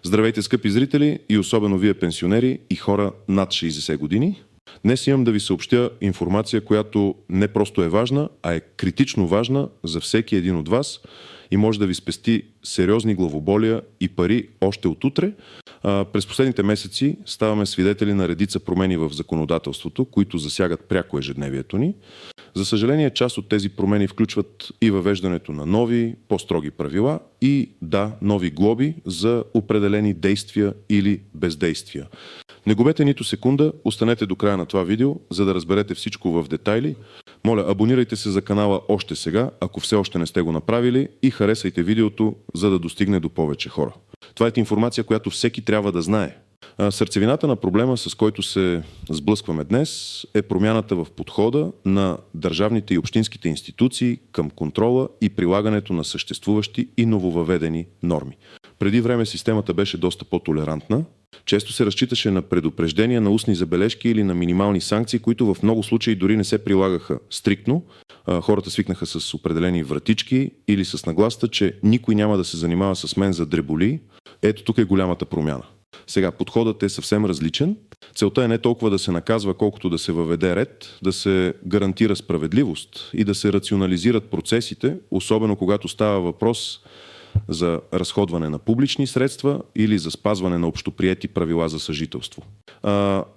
Здравейте, скъпи зрители и особено вие пенсионери и хора над 60 години. Днес имам да ви съобщя информация, която не просто е важна, а е критично важна за всеки един от вас и може да ви спести сериозни главоболия и пари още от утре. През последните месеци ставаме свидетели на редица промени в законодателството, които засягат пряко ежедневието ни. За съжаление, част от тези промени включват и въвеждането на нови, по-строги правила и, нови глоби за определени действия или бездействия. Не губете нито секунда, останете до края на това видео, за да разберете всичко в детайли. Моля, абонирайте се за канала още сега, ако все още не сте го направили, и харесайте видеото, за да достигне до повече хора. Това е информация, която всеки трябва да знае. Сърцевината на проблема, с който се сблъскваме днес, е промяната в подхода на държавните и общинските институции към контрола и прилагането на съществуващи и нововъведени норми. Преди време системата беше доста по-толерантна. Често се разчиташе на предупреждения, на устни забележки или на минимални санкции, които в много случаи дори не се прилагаха стриктно. Хората свикнаха с определени вратички или с нагласта, че никой няма да се занимава с мен за дреболи. Ето тук е голямата промяна. Сега подходът е съвсем различен. Целта е не толкова да се наказва, колкото да се въведе ред, да се гарантира справедливост и да се рационализират процесите, особено когато става въпрос за разходване на публични средства или за спазване на общоприети правила за съжителство.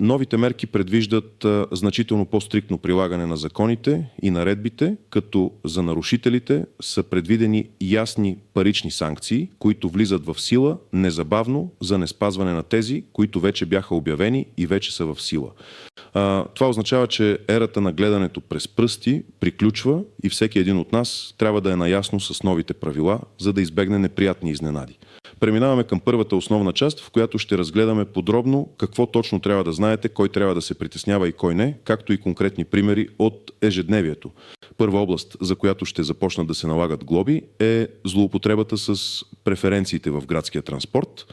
Новите мерки предвиждат значително по-стриктно прилагане на законите и наредбите, като за нарушителите са предвидени ясни парични санкции, които влизат в сила незабавно за неспазване на тези, които вече бяха обявени и вече са в сила. Това означава, че ерата на гледането през пръсти приключва и всеки един от нас трябва да е наясно с новите правила, за да избегне неприятни изненади. Преминаваме към първата основна част, в която ще разгледаме подробно какво точно трябва да знаете, кой трябва да се притеснява и кой не, както и конкретни примери от ежедневието. Първа област, за която ще започнат да се налагат глоби, е злоупотребата с преференциите в градския транспорт.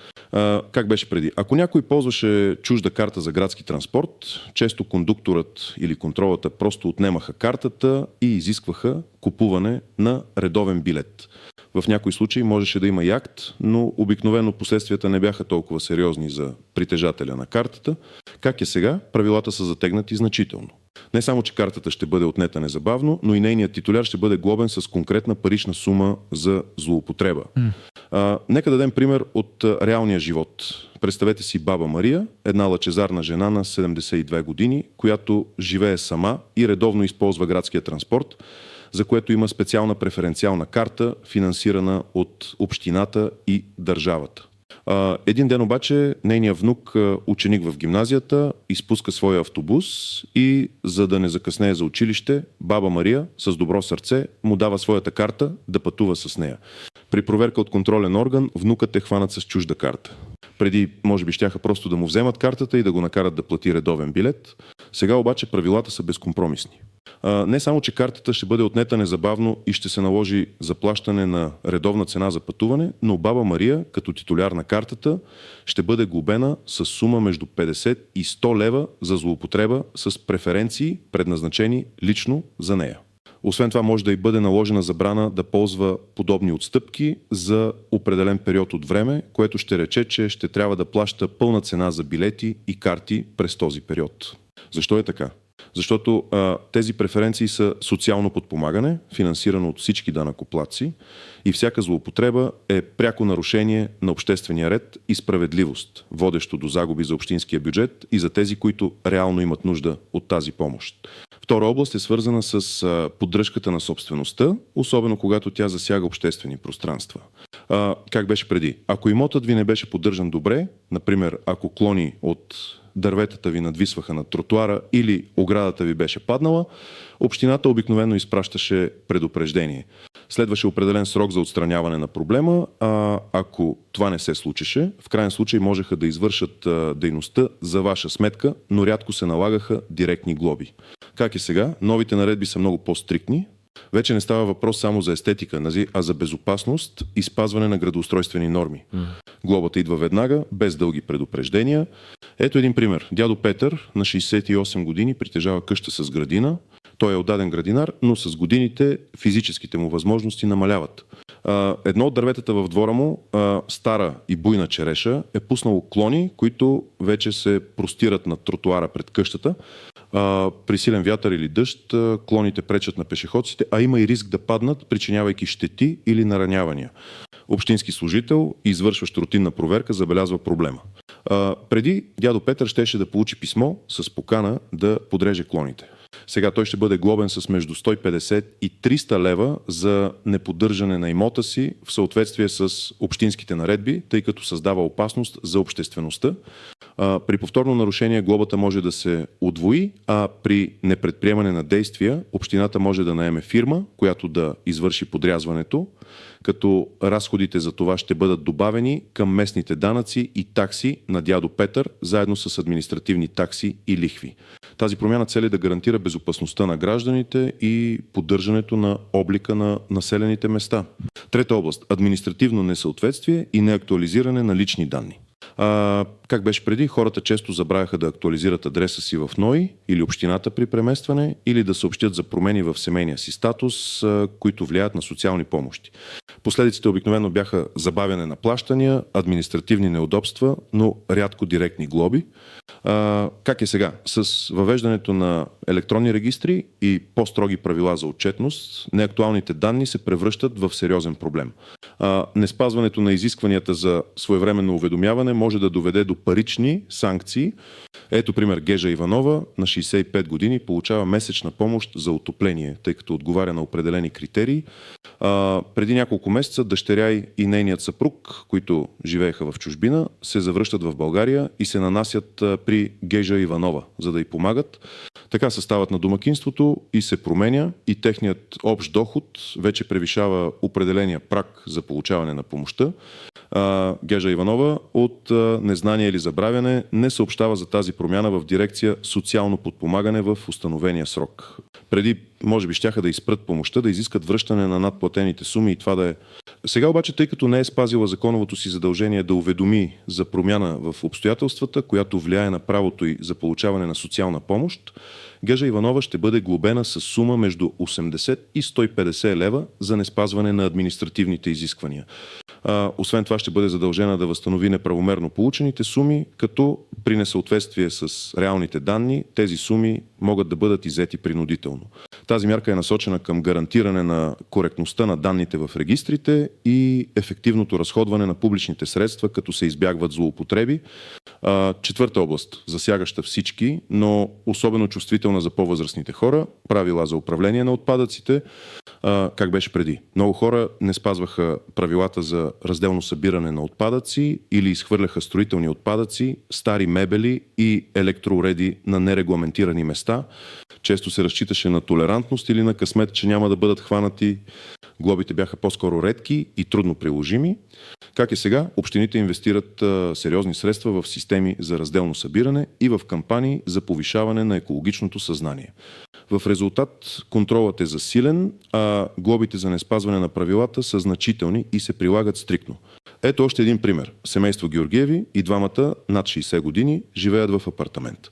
Как беше преди? Ако някой ползваше чужда карта за градски транспорт, често кондукторът или контролата просто отнемаха картата и изискваха купуване на редовен билет. В някои случаи можеше да има и акт, но обикновено последствията не бяха толкова сериозни за притежателя на картата. Как е сега? Правилата са затегнати значително. Не само, че картата ще бъде отнета незабавно, но и нейният титуляр ще бъде глобен с конкретна парична сума за злоупотреба. Нека дадем пример от реалния живот. Представете си баба Мария, една лъчезарна жена на 72 години, която живее сама и редовно използва градския транспорт, за което има специална преференциална карта, финансирана от общината и държавата. Един ден обаче нейният внук, ученик в гимназията, изпуска своя автобус и, за да не закъснее за училище, баба Мария с добро сърце му дава своята карта да пътува с нея. При проверка от контролен орган внукът е хванат с чужда карта. Преди, може би, щяха просто да му вземат картата и да го накарат да плати редовен билет. Сега обаче правилата са безкомпромисни. Не само, че картата ще бъде отнета незабавно и ще се наложи заплащане на редовна цена за пътуване, но баба Мария, като титуляр на картата, ще бъде глобена с сума между 50 и 100 лева за злоупотреба с преференции, предназначени лично за нея. Освен това, може да й бъде наложена забрана да ползва подобни отстъпки за определен период от време, което ще рече, че ще трябва да плаща пълна цена за билети и карти през този период. Защо е така? Защото тези преференции са социално подпомагане, финансирано от всички данъкоплатци, и всяка злоупотреба е пряко нарушение на обществения ред и справедливост, водещо до загуби за общинския бюджет и за тези, които реално имат нужда от тази помощ. Втора област е свързана с поддръжката на собствеността, особено когато тя засяга обществени пространства. Как беше преди? Ако имотът ви не беше поддържан добре, например, ако клони от дърветата ви надвисваха над тротуара или оградата ви беше паднала, общината обикновено изпращаше предупреждение. Следваше определен срок за отстраняване на проблема, а ако това не се случеше, в крайен случай можеха да извършат дейността за ваша сметка, но рядко се налагаха директни глоби. Как е сега? Новите наредби са много по-стриктни. Вече не става въпрос само за естетика, а за безопасност и спазване на градоустройствени норми. Глобата идва веднага, без дълги предупреждения. Ето един пример. Дядо Петър на 68 години притежава къща с градина. Той е отдаден градинар, но с годините физическите му възможности намаляват. Едно от дърветата в двора му, стара и буйна череша, е пуснало клони, които вече се простират на тротуара пред къщата. При силен вятър или дъжд клоните пречат на пешеходците, а има и риск да паднат, причинявайки щети или наранявания. Общински служител, извършващ рутинна проверка, забелязва проблема. Преди дядо Петър щеше да получи писмо с покана да подреже клоните. Сега той ще бъде глобен с между 150 и 300 лева за неподдържане на имота си в съответствие с общинските наредби, тъй като създава опасност за обществеността. При повторно нарушение глобата може да се удвои, а при непредприемане на действия общината може да наеме фирма, която да извърши подрязването, като разходите за това ще бъдат добавени към местните данъци и такси на дядо Петър, заедно с административни такси и лихви. Тази промяна цели да гарантира безопасността на гражданите и поддържането на облика на населените места. Трета област – административно несъответствие и неактуализиране на лични данни. Как беше преди, хората често забравяха да актуализират адреса си в НОИ или общината при преместване, или да съобщят за промени в семейния си статус, които влияят на социални помощи. Последиците обикновено бяха забавяне на плащания, административни неудобства, но рядко директни глоби. Как е сега? С въвеждането на електронни регистри и по-строги правила за отчетност, неактуалните данни се превръщат в сериозен проблем. Неспазването на изискванията за своевременно уведомяване може да доведе до парични санкции. Ето пример, Гежа Иванова на 65 години получава месечна помощ за отопление, тъй като отговаря на определени критерии. Преди няколко месеца дъщеря и нейният съпруг, които живееха в чужбина, се завръщат в България и се нанасят при Гежа Иванова, за да й помагат. Така съставът на домакинството и се променя и техният общ доход вече превишава определения праг за получаване на помощта. Гежа Иванова от незнание или забравяне не съобщава за тази промяна в дирекция социално подпомагане в установения срок. Преди, може би, щяха да изпрат помощта, да изискат връщане на надплатените суми и това да е. Сега обаче, тъй като не е спазила законовото си задължение да уведоми за промяна в обстоятелствата, която влияе на правото й за получаване на социална помощ, Гежа Иванова ще бъде глобена с сума между 80 и 150 лева за неспазване на административните изисквания. Освен това ще бъде задължена да възстанови неправомерно получените суми, като при несъответствие с реалните данни тези суми могат да бъдат иззети принудително. Тази мярка е насочена към гарантиране на коректността на данните в регистрите и ефективното разходване на публичните средства, като се избягват злоупотреби. Четвърта област, засягаща всички, но особено чувствителна за по-възрастните хора, правила за управление на отпадъците. Как беше преди? Много хора не спазваха правилата за разделно събиране на отпадъци или изхвърляха строителни отпадъци, стари мебели и електроуреди на нерегламентирани места. Често се разчиташе на толерантност или на късмет, че няма да бъдат хванати. Глобите бяха по-скоро редки и трудно приложими. Как е сега? Общините инвестират сериозни средства в системи за разделно събиране и в кампании за повишаване на екологичното съзнание. В резултат контролът е засилен, а глобите за неспазване на правилата са значителни и се прилагат стриктно. Ето още един пример. Семейство Георгиеви и двамата над 60 години живеят в апартамент.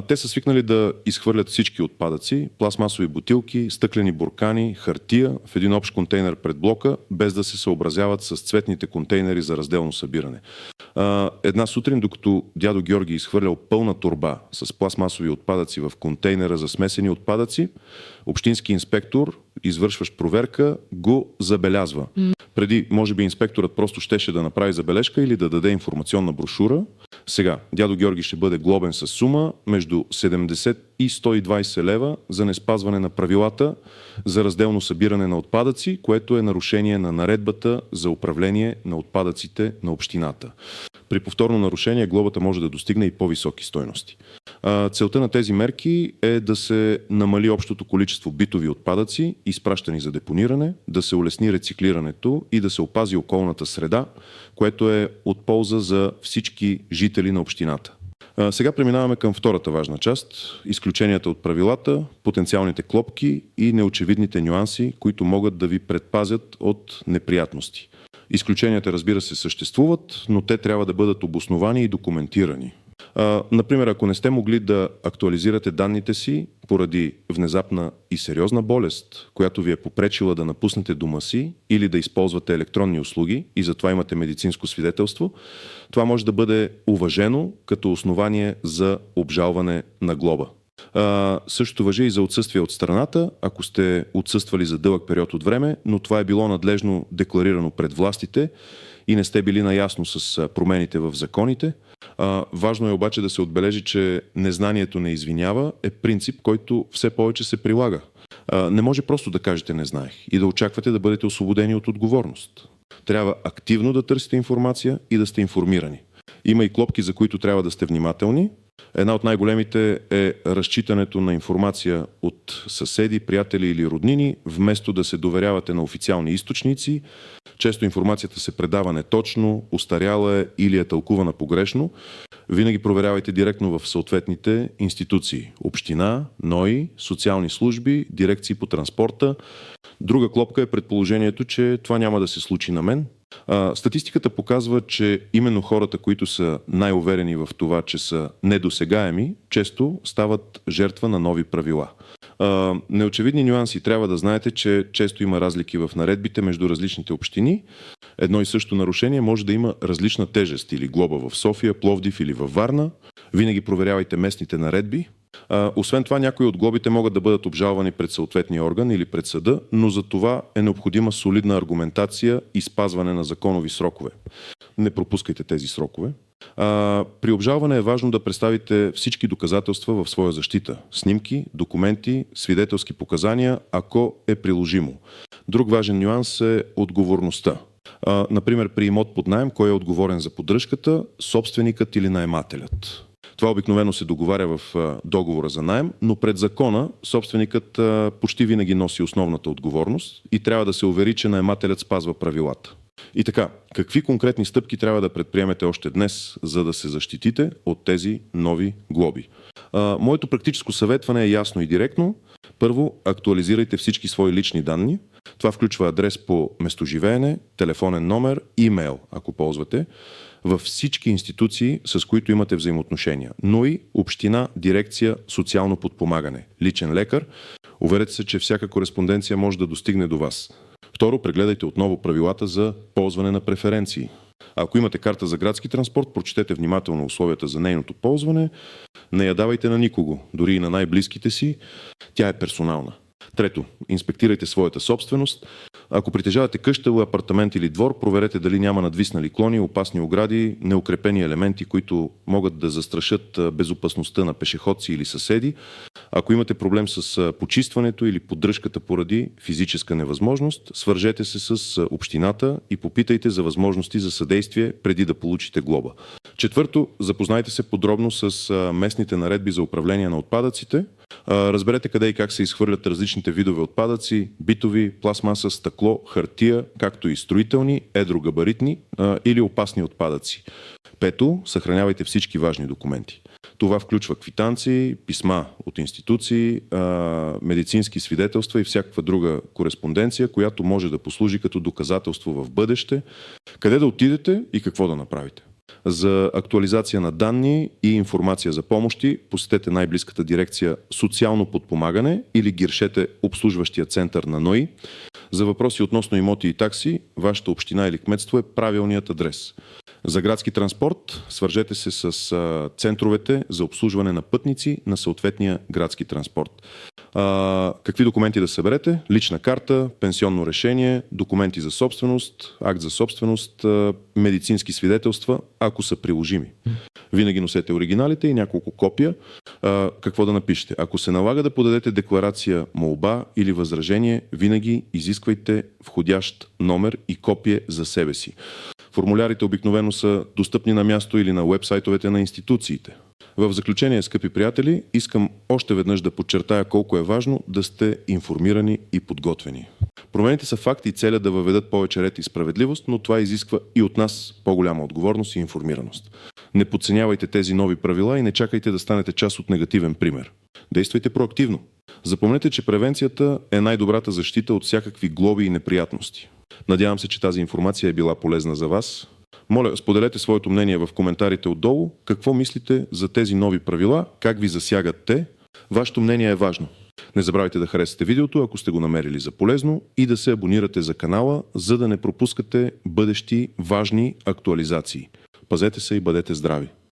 Те са свикнали да изхвърлят всички отпадъци, пластмасови бутилки, стъклени буркани, хартия в един общ контейнер пред блока, без да се съобразяват с цветните контейнери за разделно събиране. Една сутрин, докато дядо Георги изхвърлял пълна торба с пластмасови отпадъци в контейнера за смесени отпадъци, общински инспектор, извършващ проверка, го забелязва. Преди, може би, инспекторът просто щеше да направи забележка или да даде информационна брошура. Сега, дядо Георги ще бъде глобен с сума между 70 и 120 лева за неспазване на правилата за разделно събиране на отпадъци, което е нарушение на наредбата за управление на отпадъците на общината. При повторно нарушение глобата може да достигне и по-високи стойности. Целта на тези мерки е да се намали общото количество битови отпадъци, изпращани за депониране, да се улесни рециклирането и да се опази околната среда, което е от полза за всички жители на общината. Сега преминаваме към втората важна част – изключенията от правилата, потенциалните клопки и неочевидните нюанси, които могат да ви предпазят от неприятности. Изключенията, разбира се, съществуват, но те трябва да бъдат обосновани и документирани. Например, ако не сте могли да актуализирате данните си поради внезапна и сериозна болест, която ви е попречила да напуснете дома си или да използвате електронни услуги и затова имате медицинско свидетелство, това може да бъде уважено като основание за обжалване на глоба. Същото важи и за отсъствие от страната, ако сте отсъствали за дълъг период от време, но това е било надлежно декларирано пред властите и не сте били наясно с промените в законите. Важно е обаче да се отбележи, че незнанието не извинява е принцип, който все повече се прилага. Не може просто да кажете не знаех и да очаквате да бъдете освободени от отговорност. Трябва активно да търсите информация и да сте информирани. Има и клопки, за които трябва да сте внимателни. Една от най-големите е разчитането на информация от съседи, приятели или роднини, вместо да се доверявате на официални източници. Често информацията се предава неточно, устаряла е или е тълкувана погрешно. Винаги проверявайте директно в съответните институции. Община, НОИ, социални служби, дирекции по транспорта. Друга клопка е предположението, че това няма да се случи на мен. Статистиката показва, че именно хората, които са най-уверени в това, че са недосегаеми, често стават жертва на нови правила. Неочевидни нюанси. Трябва да знаете, че често има разлики в наредбите между различните общини. Едно и също нарушение може да има различна тежест или глоба в София, Пловдив или във Варна. Винаги проверявайте местните наредби. Освен това, някои от глобите могат да бъдат обжалвани пред съответния орган или пред съда, но за това е необходима солидна аргументация и спазване на законови срокове. Не пропускайте тези срокове. При обжалване е важно да представите всички доказателства в своя защита. Снимки, документи, свидетелски показания, ако е приложимо. Друг важен нюанс е отговорността. Например, при имот под наем, кой е отговорен за поддръжката, собственикът или наемателят. Това обикновено се договаря в договора за наем, но пред закона собственикът почти винаги носи основната отговорност и трябва да се увери, че наемателят спазва правилата. И така, какви конкретни стъпки трябва да предприемете още днес, за да се защитите от тези нови глоби? Моето практическо съветване е ясно и директно. Първо, актуализирайте всички свои лични данни. Това включва адрес по местоживеене, телефонен номер, имейл, ако ползвате, във всички институции, с които имате взаимоотношения, но и община, дирекция, социално подпомагане, личен лекар. Уверете се, че всяка кореспонденция може да достигне до вас. Второ, прегледайте отново правилата за ползване на преференции. Ако имате карта за градски транспорт, прочетете внимателно условията за нейното ползване. Не я давайте на никого, дори и на най-близките си. Тя е персонална. Трето, инспектирайте своята собственост. Ако притежавате къща, апартамент или двор, проверете дали няма надвиснали клони, опасни огради, неукрепени елементи, които могат да застрашат безопасността на пешеходци или съседи. Ако имате проблем с почистването или поддръжката поради физическа невъзможност, свържете се с общината и попитайте за възможности за съдействие преди да получите глоба. Четвърто, запознайте се подробно с местните наредби за управление на отпадъците. Разберете къде и как се изхвърлят различните видове отпадъци, битови, пластмаса, стъкло, хартия, както и строителни, едрогабаритни или опасни отпадъци. Пето, съхранявайте всички важни документи. Това включва квитанции, писма от институции, медицински свидетелства и всякаква друга кореспонденция, която може да послужи като доказателство в бъдеще, къде да отидете и какво да направите. За актуализация на данни и информация за помощи посетете най-близката дирекция социално подпомагане или гиршете обслужващия център на НОИ. За въпроси относно имоти и такси, вашата община или кметство е правилният адрес. За градски транспорт свържете се с центровете за обслужване на пътници на съответния градски транспорт. Какви документи да съберете? Лична карта, пенсионно решение, документи за собственост, акт за собственост, медицински свидетелства, ако са приложими. Винаги носете оригиналите и няколко копия. Какво да напишете? Ако се налага да подадете декларация, молба или възражение, винаги изисквайте входящ номер и копие за себе си. Формулярите обикновено са достъпни на място или на уебсайтовете на институциите. В заключение, скъпи приятели, искам още веднъж да подчертая колко е важно да сте информирани и подготвени. Промените са факт и целят да въведат повече ред и справедливост, но това изисква и от нас по-голяма отговорност и информираност. Не подценявайте тези нови правила и не чакайте да станете част от негативен пример. Действайте проактивно. Запомнете, че превенцията е най-добрата защита от всякакви глоби и неприятности. Надявам се, че тази информация е била полезна за вас. Моля, споделете своето мнение в коментарите отдолу. Какво мислите за тези нови правила? Как ви засягат те? Вашето мнение е важно. Не забравяйте да харесате видеото, ако сте го намерили за полезно, и да се абонирате за канала, за да не пропускате бъдещи важни актуализации. Пазете се и бъдете здрави!